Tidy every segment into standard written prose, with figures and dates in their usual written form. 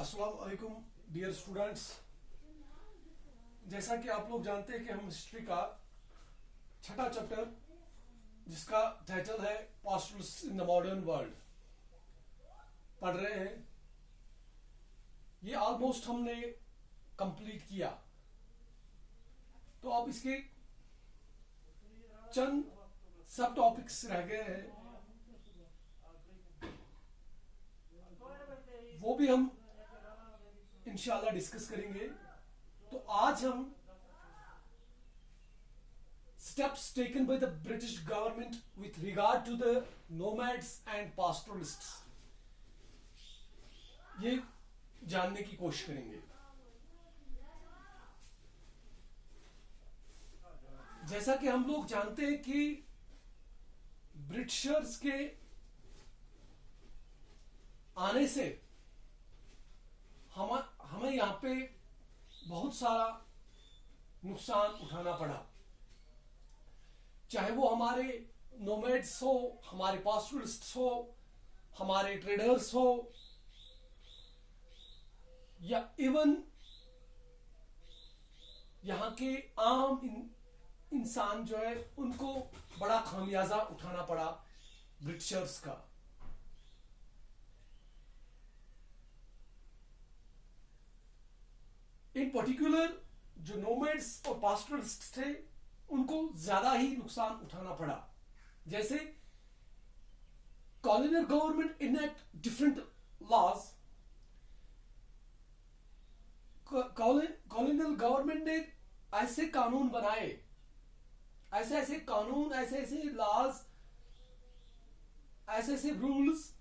अस्सलाम वालेकुम dear students. जैसा कि आप लोग जानते हैं कि हम हिस्ट्री का छठा चैप्टर जिसका टाइटल है pastoralist in the modern world पढ़ रहे हैं। ये ऑलमोस्ट हमने कंप्लीट किया, तो अब इसके चंद सब टॉपिक्स रह गए हैं, वो भी हम इंशाल्लाह डिस्कस करेंगे। तो आज हम steps taken by the British government with regard to the nomads and pastoralists ये जानने की कोशिश करेंगे। जैसा कि हम लोग जानते हैं कि ब्रिटिशर्स के आने से हमें यहाँ पे बहुत सारा नुकसान उठाना पड़ा, चाहे वो हमारे नोमैड्स हो, हमारे पास्टरलिस्ट्स हो, हमारे ट्रेडर्स हो, या इवन यहाँ के आम इंसान जो है उनको बड़ा खामियाजा उठाना पड़ा ब्रिटिशर्स का। इन पर्टिकुलर जो नोमैड्स और पास्टरलिस्ट्स थे उनको ज्यादा ही नुकसान उठाना पड़ा। जैसे colonial government enact different laws. Colonial government ने ऐसे कानून बनाए, ऐसे ऐसे कानून, ऐसे ऐसे लॉज, ऐसे ऐसे रूल्स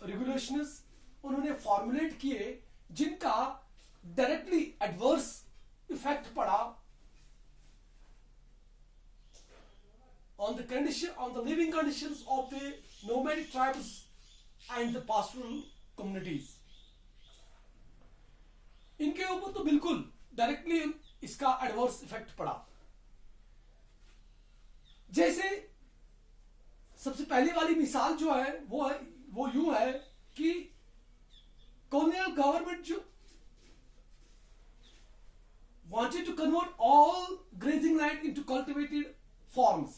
रेगुलेशंस उन्होंने फॉर्मुलेट किए जिनका डायरेक्टली एडवर्स इफेक्ट पड़ा on the living conditions of the nomadic tribes and the pastoral communities। इनके ऊपर तो बिल्कुल डायरेक्टली इसका एडवर्स इफेक्ट पड़ा। जैसे सबसे पहली वाली मिसाल जो है वो यूं है कि कॉलोनियल गवर्नमेंट जो wanted to convert all grazing land into cultivated farms।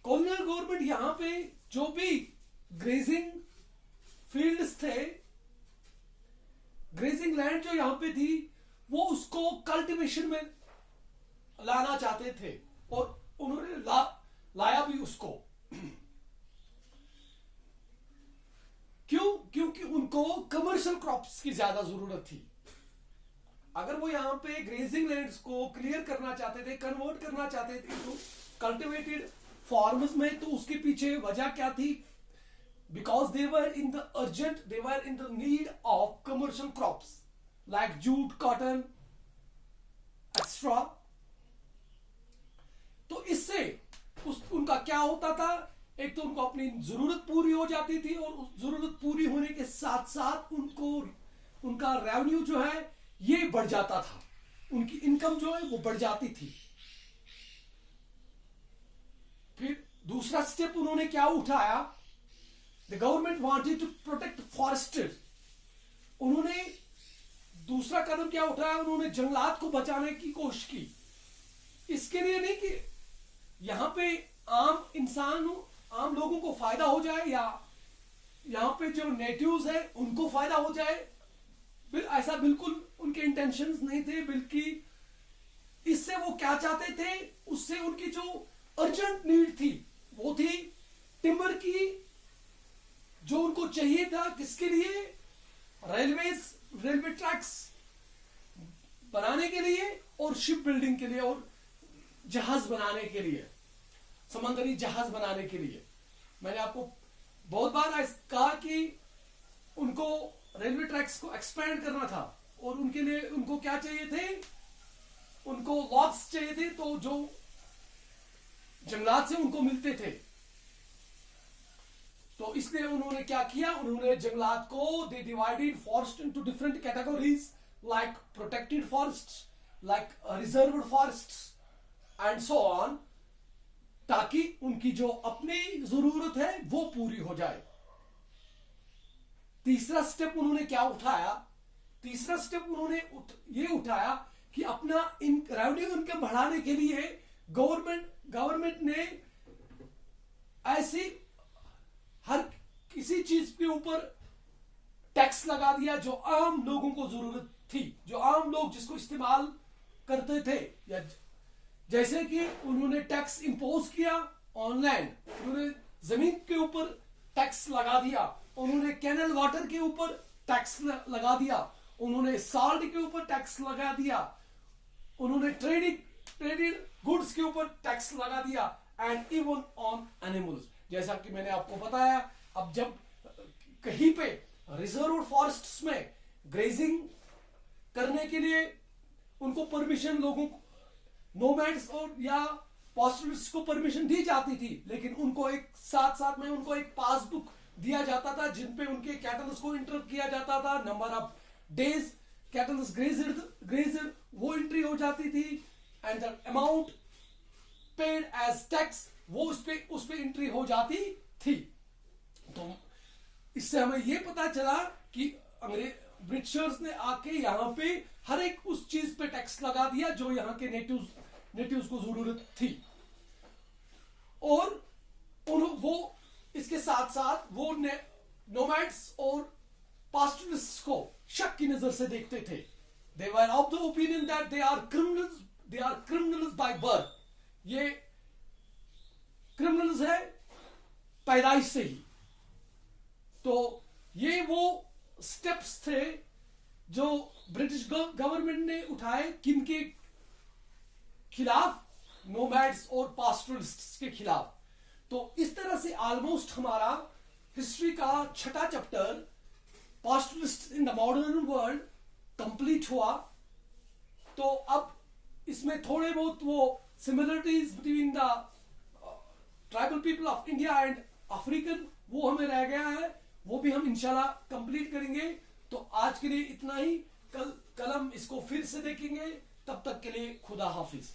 Colonial government यहां पे जो भी ग्रेजिंग फील्ड्स थे, ग्रेजिंग लैंड जो यहां पे थी, वो उसको कल्टीवेशन में लाना चाहते थे और उन्होंने लाया भी उसको। क्यों? क्योंकि उनको कमर्शियल क्रॉप्स की ज्यादा जरूरत थी। अगर वो यहां पे ग्रेजिंग लैंड्स को क्लियर करना चाहते थे, कन्वर्ट करना चाहते थे तो कल्टिवेटेड फार्म्स में, तो उसके पीछे वजह क्या थी? Because they were in the need of commercial crops like jute, cotton extra. तो इससे उनका क्या होता था? एक तो उनको अपनी जरूरत पूरी हो जाती थी और उस जरूरत पूरी होने के साथ साथ उनका रेवेन्यू जो है ये बढ़ जाता था, उनकी इनकम जो है वो बढ़ जाती थी। फिर दूसरा स्टेप उन्होंने क्या उठाया? The government wanted to protect forested. उन्होंने दूसरा कदम क्या उठाया? उन्होंने जंगलात को बचाने की कोशिश की। इसके लिए नहीं कि यहां पे आम लोगों को फायदा हो जाए या यहां पे जो नेटिव्स है उनको फायदा हो जाए, ऐसा बिल्कुल उनके इंटेंशंस नहीं थे। बल्कि इससे वो क्या चाहते थे? उससे उनकी जो अर्जेंट नीड थी वो थी टिम्बर की, जो उनको चाहिए था। किसके लिए? रेलवे ट्रैक्स बनाने के लिए और शिप बिल्डिंग के लिए और जहाज बनाने के लिए, समंदरी जहाज बनाने के लिए। मैंने आपको बहुत बार कहा कि उनको रेलवे ट्रैक्स को एक्सपेंड करना था और उनके लिए उनको क्या चाहिए थे? उनको लॉग्स चाहिए थे, तो जो जंगलात से उनको मिलते थे। तो इसलिए उन्होंने क्या किया? उन्होंने जंगलात को they divided forest into different categories like protected forest, like reserved forest and so on, ताकि उनकी जो अपनी जरूरत है वो पूरी हो जाए। तीसरा स्टेप उन्होंने क्या उठाया? तीसरा स्टेप उन्होंने ये उठाया कि अपना रेवेन्यू इनकम बढ़ाने के लिए गवर्नमेंट ने ऐसी हर किसी चीज के ऊपर टैक्स लगा दिया जो आम लोगों को जरूरत थी, जो आम लोग जिसको इस्तेमाल करते थे। या जैसे कि उन्होंने टैक्स इंपोज किया ऑनलाइन, उन्होंने जमीन के ऊपर टैक्स लगा दिया, उन्होंने कैनल वाटर के ऊपर टैक्स लगा दिया, उन्होंने साल्ट के ऊपर टैक्स लगा दिया, उन्होंने ट्रेडिंग गुड्स के ऊपर टैक्स लगा दिया, एंड इवन ऑन एनिमल्स। जैसा कि मैंने आपको बताया, अब जब कहीं पे रिजर्व फॉरेस्ट्स में ग्रेजिंग करने के लिए उनको परमिशन, लोगों को, नोमैड्स और या पास्टोरलिस्ट को परमिशन दी जाती थी, लेकिन उनको एक साथ में उनको एक पासबुक दिया जाता था जिन पे उनके कैटल्स को एंटर किया जाता था, number of days cattles grazer वो एंट्री हो जाती थी, and the amount paid as tax वो उस पे एंट्री हो जाती थी। तो इससे हमें ये पता चला कि ब्रिटिशर्स ने आके यहाँ पे हर एक उस चीज पे टैक्स लगा दिया जो यहाँ के नेटिव्स को जरूरत थी, और वो इसके साथ साथ वो नोमैड्स और पास्टोरलिस्ट्स को शक की नजर से देखते थे। They were of the opinion that they are criminals by birth. ये क्रिमिनल्स है पैदाइश से ही। तो ये वो स्टेप्स थे जो ब्रिटिश गवर्नमेंट ने उठाए, किनके खिलाफ? नोमैड्स और पास्टोरलिस्ट्स के खिलाफ। तो इस तरह से ऑलमोस्ट हमारा हिस्ट्री का छठा chapter pastoralists in the modern world complete हुआ। तो अब इसमें थोड़े बहुत वो similarities between the tribal people of India and African वो हमें रह गया है, वो भी हम इंशाल्लाह कंप्लीट करेंगे। तो आज के लिए इतना ही, कल हम इसको फिर से देखेंगे। तब तक के लिए खुदा हाफिज।